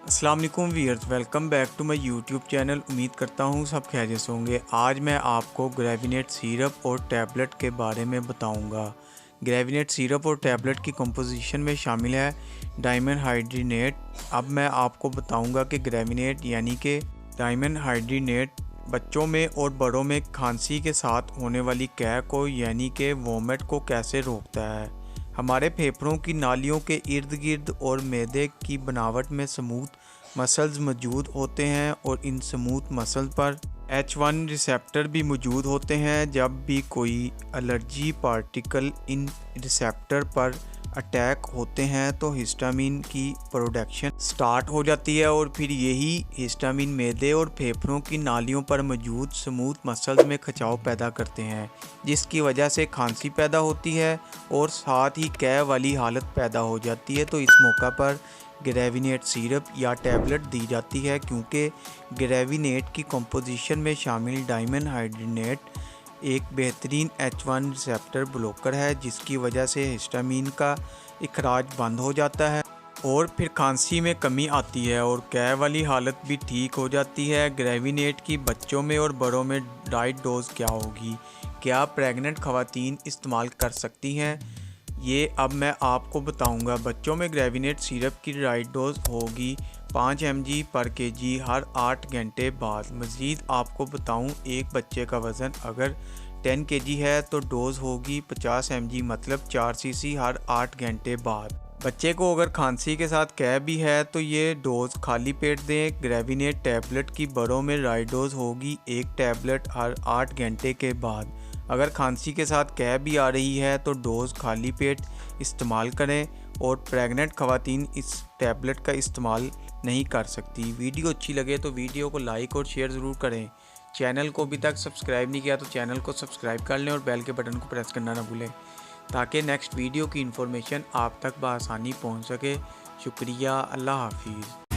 अस्सलाम वालेकुम viewers, welcome back to my YouTube channel. उम्मीद करता हूँ सब खैरियत से होंगे। आज मैं आपको ग्रेविनेट सिरप और टैबलेट के बारे में बताऊँगा। ग्रेविनेट सिरप और टैबलेट की कंपोजिशन में शामिल है डायमेनहाइड्रिनेट। अब मैं आपको बताऊँगा कि ग्रेविनेट यानी कि डायमेनहाइड्रिनेट बच्चों में और बड़ों में खांसी के साथ होने वाली कैं को यानी कि वोमिट को कैसे रोकता है। हमारे फेफड़ों की नालियों के इर्द गिर्द और मैदे की बनावट में स्मूथ मसल्स मौजूद होते हैं और इन स्मूथ मसल पर H1 रिसेप्टर भी मौजूद होते हैं। जब भी कोई एलर्जी पार्टिकल इन रिसेप्टर पर अटैक होते हैं तो हिस्टामिन की प्रोडक्शन स्टार्ट हो जाती है और फिर यही हिस्टामिन मैदे और फेफड़ों की नालियों पर मौजूद स्मूथ मसल्स में खिंचाव पैदा करते हैं, जिसकी वजह से खांसी पैदा होती है और साथ ही कैं वाली हालत पैदा हो जाती है। तो इस मौका पर ग्रेविनेट सिरप या टैबलेट दी जाती है, क्योंकि ग्रेविनेट की कंपोजिशन में शामिल डायमेनहाइड्रिनेट एक बेहतरीन H1 रिसेप्टर ब्लॉकर है, जिसकी वजह से हिस्टामिन का इखराज बंद हो जाता है और फिर खांसी में कमी आती है और कैं वाली हालत भी ठीक हो जाती है। ग्रेविनेट की बच्चों में और बड़ों में राइट डोज क्या होगी, क्या प्रेग्नेंट ख़वातीन इस्तेमाल कर सकती हैं, ये अब मैं आपको बताऊंगा। बच्चों में ग्रेविनेट सिरप की राइट डोज होगी 5 mg पर kg हर 8 घंटे बाद। मज़ीद आपको बताऊं, एक बच्चे का वज़न अगर 10 kg है तो डोज़ होगी 50 mg मतलब 4 cc हर 8 घंटे बाद। बच्चे को अगर खांसी के साथ कैं भी है तो ये डोज़ खाली पेट दें। ग्रेविनेट टैबलेट की बड़ों में राइट डोज होगी 1 टैबलेट हर 8 घंटे के बाद। अगर खांसी के साथ कैं भी आ रही है तो डोज़ खाली पेट इस्तेमाल करें और प्रेग्नेंट ख़वातीन इस टैबलेट का इस्तेमाल नहीं कर सकती। वीडियो अच्छी लगे तो वीडियो को लाइक और शेयर ज़रूर करें। चैनल को अभी तक सब्सक्राइब नहीं किया तो चैनल को सब्सक्राइब कर लें और बेल के बटन को प्रेस करना ना भूलें, ताकि नेक्स्ट वीडियो की इन्फॉर्मेशन आप तक बआसानी पहुंच सके। शुक्रिया, अल्लाह हाफिज़।